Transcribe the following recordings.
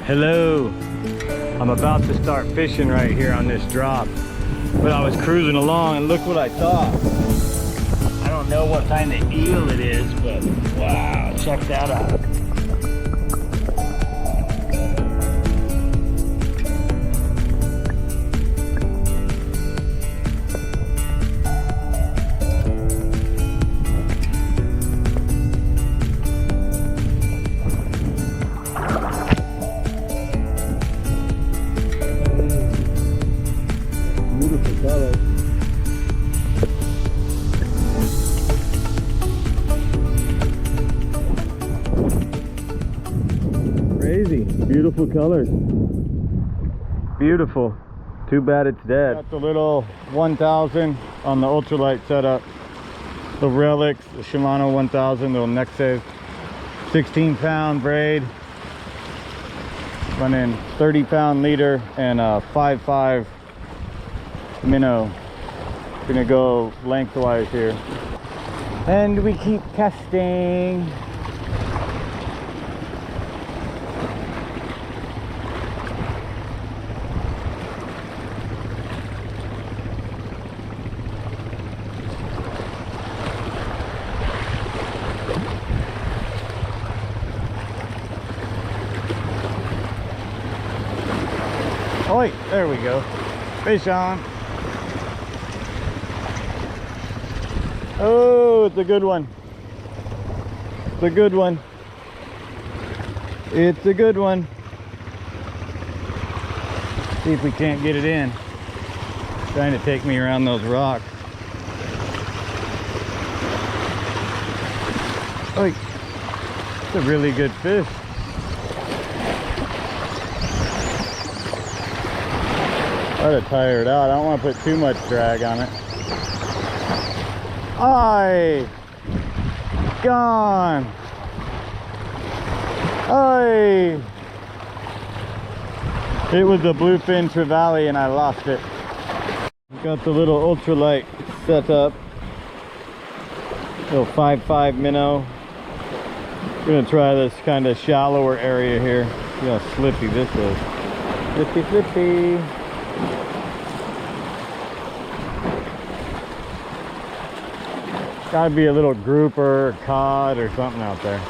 Hello. I'm about to start fishing right here on this drop, but I was cruising along and look what I saw. I don't know what kind of eel it is, but wow, check that out. Crazy, beautiful colors. Beautiful. Too bad it's dead. Got the little 1000 on the ultralight setup. The relics, the Shimano 1000, little neck save. 16-pound braid. Running 30-pound leader and a 5.5 minnow. Gonna go lengthwise here. And we keep casting. Oh, there we go. Fish on. Oh, it's a good one. It's a good one. It's a good one. See if we can't get it in. Trying to take me around those rocks. Oh, it's a really good fish. Try to tire it out. I don't want to put too much drag on it. Aye! Gone! Aye! It was a bluefin trevally and I lost it. Got the little ultralight set up. Little 5.5 minnow. Gonna try this kind of shallower area here. See how slippy this is. Slippy, slippy. Gotta be a little grouper or cod or something out there.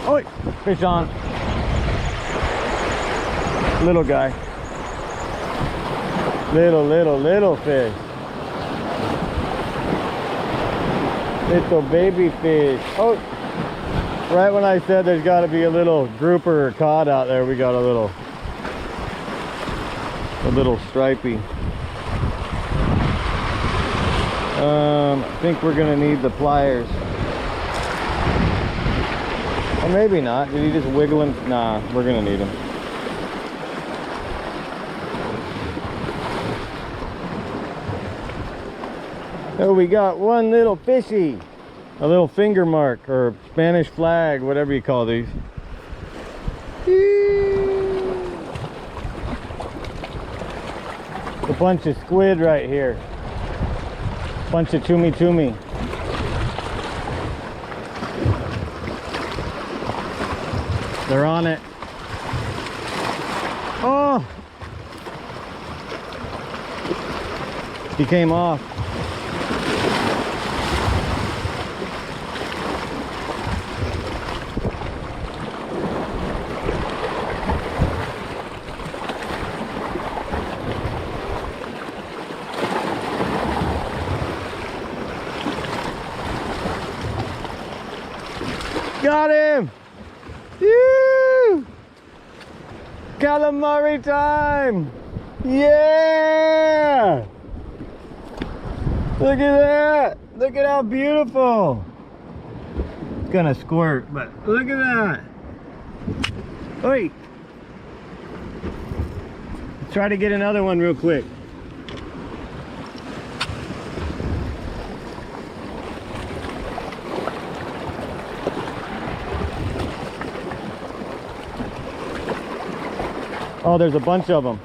Oh, fish on. Little guy. Little fish. Little baby fish. Oh, right when I said there's gotta be a little grouper or cod out there, we got a little stripey. I think we're gonna need the pliers. Or maybe not. Did he just wiggle him? Nah, we're gonna need them. So we got one little fishy. A little finger mark or Spanish flag, whatever you call these. A bunch of squid right here. Bunch of cumi. They're on it. Oh! He came off. Got him! Woo! Calamari time! Yeah! Look at that! Look at how beautiful! It's gonna squirt, but look at that! Oi! Let's try to get another one real quick. Oh, there's a bunch of them.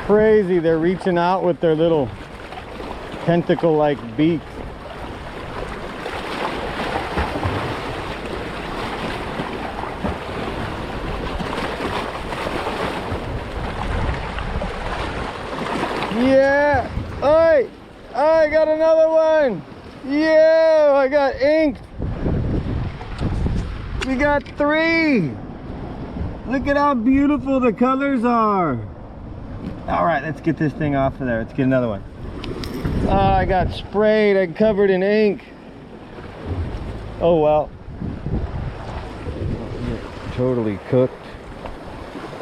crazy. They're reaching out with their little tentacle-like beaks. Yeah! Oi! I got another one! Yeah! I got inked! We got 3! Look at how beautiful the colors are! Alright, let's get this thing off of there. Let's get another one. I got sprayed and covered in ink. Oh well. Totally cooked.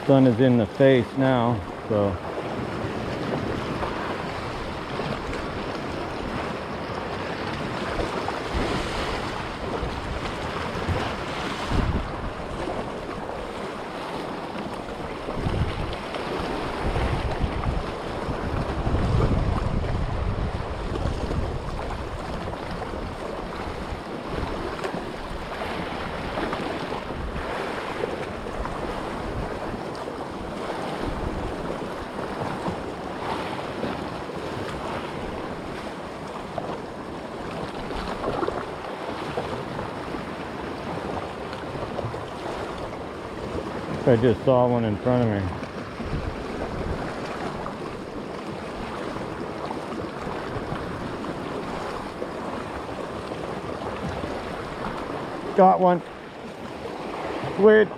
Sun is in the face now, so. I just saw one in front of me. Got one. Squid.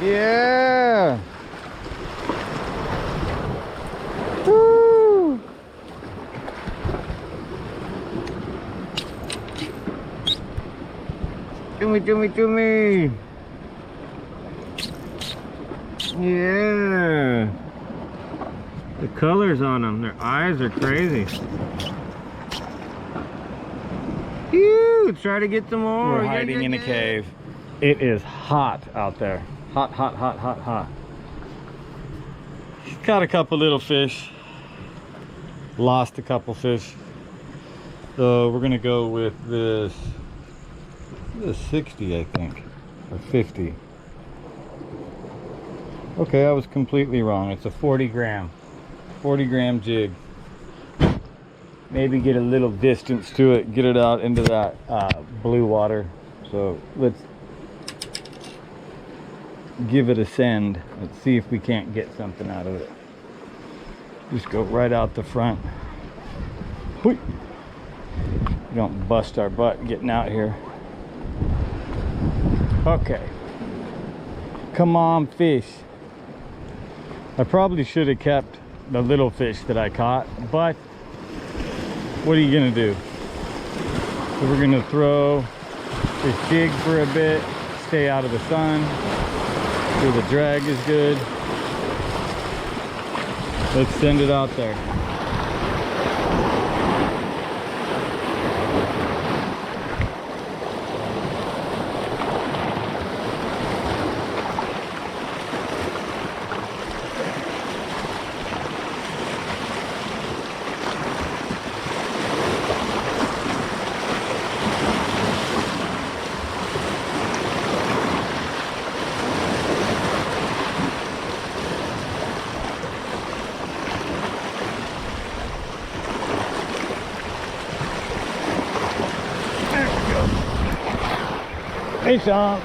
Yeah. Woo. Do me. Yeah. The colors on them, their eyes are crazy. Ew, try to get some more. We're hiding in a cave. It is hot out there. Hot, hot, hot, hot, hot. Got a couple little fish. Lost a couple fish. So we're gonna go with this 60, I think, or 50. Okay, I was completely wrong. It's a 40 gram jig. Maybe get a little distance to it, get it out into that blue water. So let's give it a send. Let's see if we can't get something out of it. Just go right out the front. Whee! Don't bust our butt getting out here. Okay. Come on, fish. I probably should have kept the little fish that I caught, but what are you gonna do? So we're gonna throw this jig for a bit, stay out of the sun, so the drag is good. Let's send it out there. Hey, Sean.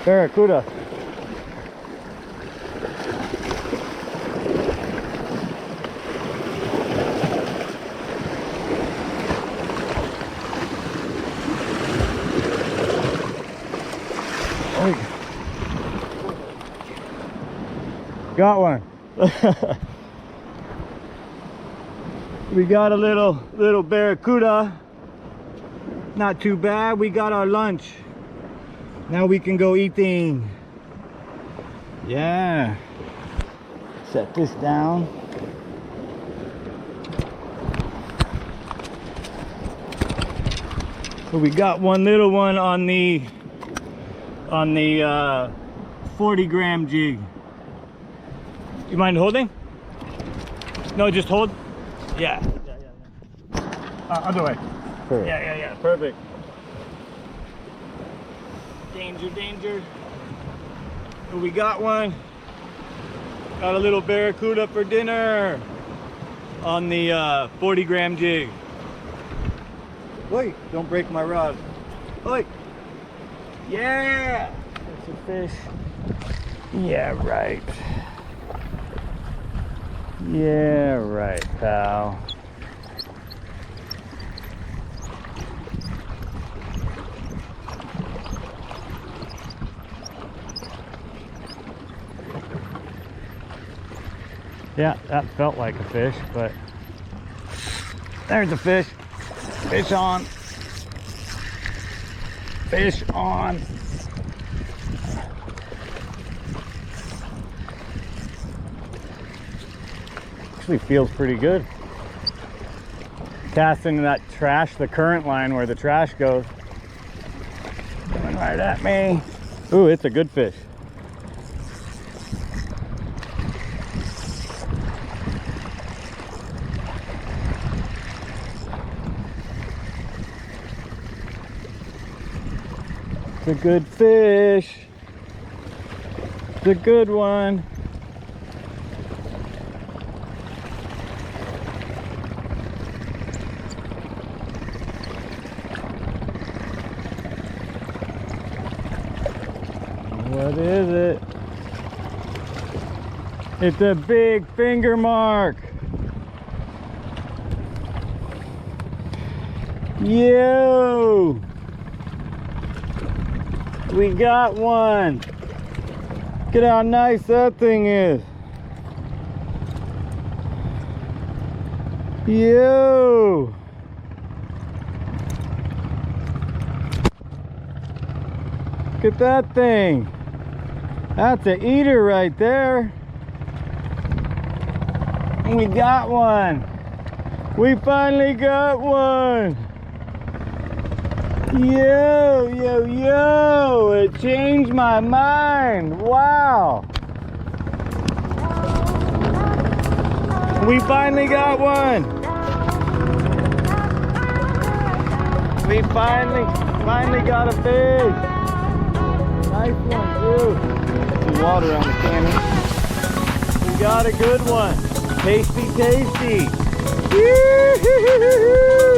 Barracuda. Got one. We got a little barracuda. Not too bad. We got our lunch. Now we can go eating. Yeah. Set this down. So we got one little one on the on the 40-gram jig. You mind holding? No, just hold. Yeah. Other way. Perfect. Yeah. Perfect. Danger, danger. Oh, we got one. Got a little barracuda for dinner on the 40-gram jig. Wait, don't break my rod. Wait. Yeah. That's a fish. Yeah, right. Yeah, right, pal. Yeah, that felt like a fish, but there's a fish. Fish on. Fish on. Actually feels pretty good. Cast into that trash, the current line where the trash goes. Coming right at me. Ooh, it's a good fish. It's a good fish. It's a good one. What is it? It's a big finger mark. Yo! We got one. Look at how nice that thing is. Yo! Look at that thing. That's an eater right there. We got one. We finally got one. Yo, yo, yo. It changed my mind. Wow. We finally got one. We finally got a fish. Nice one too. Some water on the cannon. We got a good one. Tasty, tasty. Woo-hoo-hoo-hoo-hoo.